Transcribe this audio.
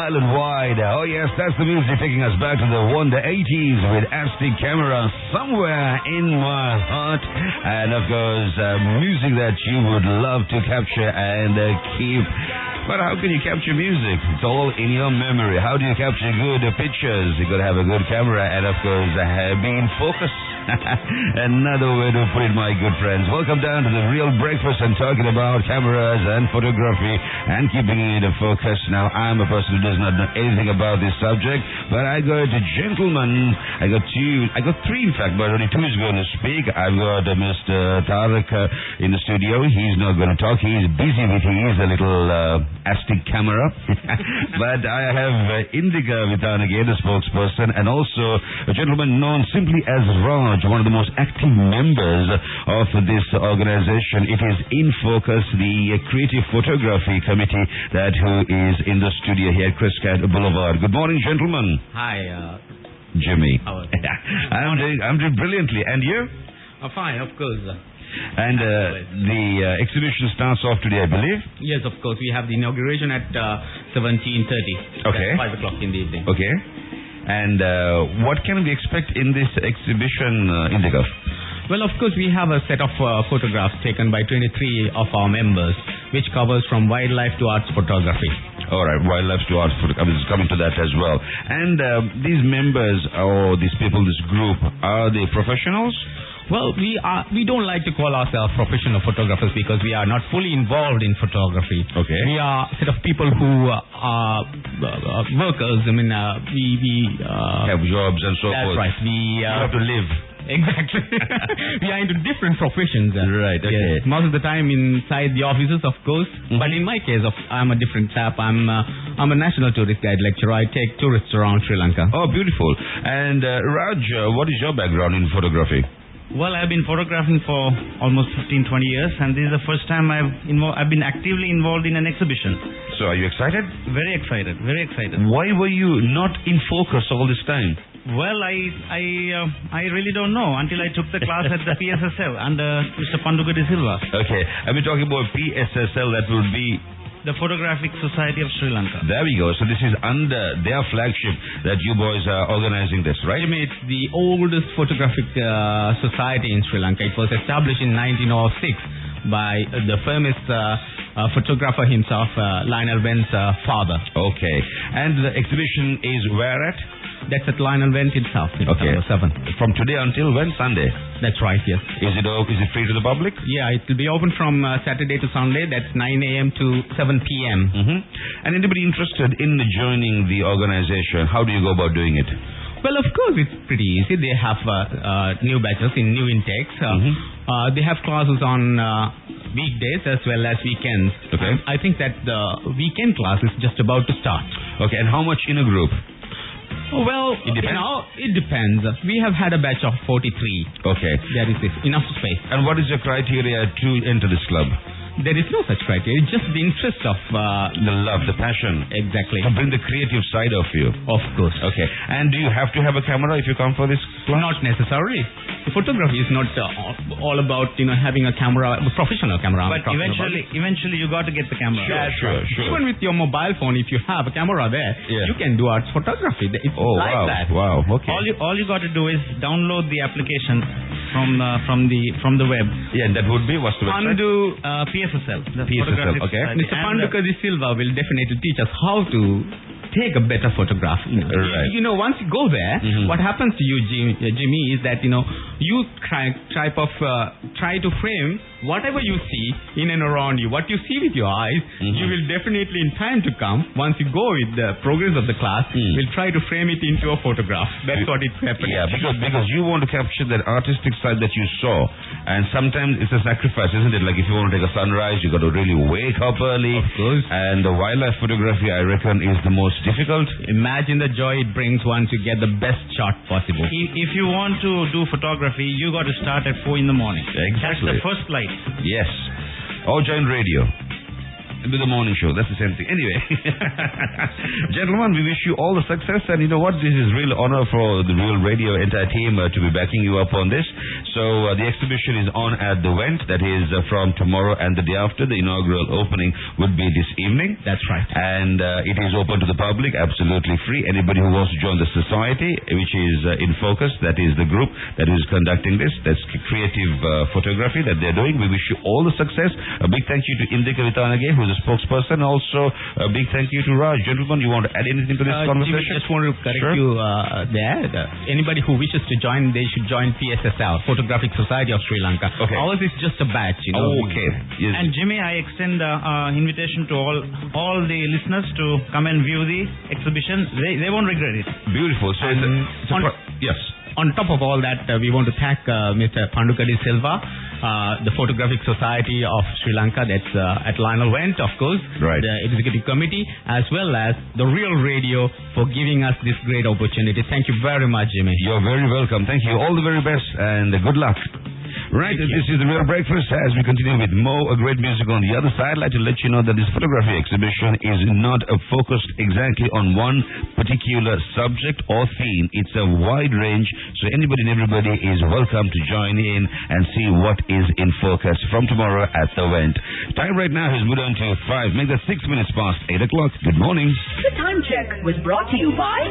island wide. Oh yes, that's the music taking us back to the wonder 80s with Aztec Camera somewhere in my heart. And of course, music that you would love to capture and keep. But how can you capture music? It's all in your memory. How do you capture good pictures? You got to have a good camera and of course be in focus. Another way to put it, my good friends. Welcome down to the real breakfast and talking about cameras and photography and keeping it in focus. Now, I'm a person who does not know anything about this subject, but I got a gentleman. I got three, in fact, but only two is going to speak. I've got Mr. Tarak in the studio. He's not going to talk. He's busy with his little Aztec camera. But I have Indika Vithanage, the spokesperson, and also a gentleman known simply as Raj, one of the most active members of this organization. It is InFocus, the creative photography committee who is in the studio here at Crescat Boulevard. Good morning, gentlemen. Hi, Jimmy. How are you? I'm doing brilliantly. And you? Fine, of course. And the exhibition starts off today, I believe? Yes, of course. We have the inauguration at 17:30. Okay. 5 o'clock in the evening. Okay. And what can we expect in this exhibition, Indika? Well, of course, we have a set of photographs taken by 23 of our members, which covers from wildlife to arts photography. All right, wildlife to arts photography. I was coming to that as well. And these members or these people, this group, are they professionals? Well, we don't like to call ourselves professional photographers because we are not fully involved in photography. Okay. We are a set of people who are workers. I mean, we have jobs and so forth. That's right. We have to live. Exactly. We are into different professions. Right, okay. Yes. Most of the time inside the offices, of course. Mm-hmm. But in my case, I'm a different chap. I'm a national tourist guide lecturer. I take tourists around Sri Lanka. Oh, beautiful. And Raj, what is your background in photography? Well, I've been photographing for almost 15-20 years, and this is the first time I've been actively involved in an exhibition. So are you excited? Very excited, very excited. Why were you not in focus all this time? Well, I really don't know until I took the class at the PSSL under Mr. Panduga de Silva. Okay, I've been talking about PSSL, that will be the Photographic Society of Sri Lanka. There we go. So this is under their flagship that you boys are organizing this, right? It's the oldest photographic society in Sri Lanka. It was established in 1906 by the famous photographer himself, Lionel Went's father. Okay. And the exhibition is where at? That's at Lionel Went itself. Okay. 7. From today until when? Sunday? That's right, yes. Is it free to the public? Yeah, it will be open from Saturday to Sunday. That's 9 a.m. to 7 p.m. Mm-hmm. And anybody interested in joining the organization, how do you go about doing it? Well, of course, it's pretty easy. They have new batches in new intakes. They have classes on weekdays as well as weekends. Okay. I think that the weekend class is just about to start. Okay, and how much in a group? Well, it depends. It depends. We have had a batch of 43. Okay. There is enough space. And what is your criteria to enter this club? There is no such criteria. It's just the interest of... the love, the passion. Exactly. To bring the creative side of you. Of course. Okay. And do you have to have a camera if you come for this class? Not necessarily. The photography is not all about, having a camera, a professional camera. But eventually you got to get the camera. Sure. Even with your mobile phone, if you have a camera there, you can do arts photography. It's like that. Wow. Okay. All you got to do is download the application from the web. Yeah, that would be what's the website? Pandu PSSL. The PSSL. Okay. Mr. Panduka de Silva will definitely teach us how to take a better photograph. Right. Once you go there, what happens to you, Jimmy, is that you try to frame whatever you see in and around you. What you see with your eyes, you will definitely, in time to come, once you go with the progress of the class, will try to frame it into a photograph. That's what it's happening. Yeah, because you want to capture that artistic side that you saw, and sometimes it's a sacrifice, isn't it? Like if you want to take a sunrise, you got to really wake up early. Of course. And the wildlife photography, I reckon, is the most difficult. Imagine the joy it brings one to get the best shot possible. If you want to do photography, you got to start at 4 in the morning. Exactly. That's the first light. Yes. Or join radio. With the morning show, that's the same thing. Anyway, gentlemen, we wish you all the success, and you know what? This is real honor for the Real Radio entire team to be backing you up on this. So the exhibition is on at the Vent. That is from tomorrow and the day after. The inaugural opening would be this evening. That's right. And it is open to the public, absolutely free. Anybody who wants to join the society, which is InFocus, that is the group that is conducting this. That's creative photography that they're doing. We wish you all the success. A big thank you to Indika Vitanage, who's a spokesperson. Also, a big thank you to Raj. Gentlemen, you want to add anything to this conversation? Jimmy, just want to correct you there. Anybody who wishes to join, they should join PSSL, Photographic Society of Sri Lanka. Okay. Ours is just a batch, you know. Okay. Yes. And Jimmy, I extend invitation to all the listeners to come and view the exhibition. They won't regret it. Beautiful. So yes. On top of all that, we want to thank Mr. Pandukadi Silva, the Photographic Society of Sri Lanka, that's at Lionel Vent, of course, right. The executive committee, as well as the Real Radio for giving us this great opportunity. Thank you very much, Jimmy. You're very welcome. Thank you. All the very best and good luck. Right, this is the Real Breakfast. As we continue with more great music on the other side, I'd like to let you know that this photography exhibition is not focused exactly on one particular subject or theme. It's a wide range, so anybody and everybody is welcome to join in and see what is in focus from tomorrow at the Vent. Time right now has moved on to 5. Make that 6 minutes past 8 o'clock. Good morning. The time check was brought to you by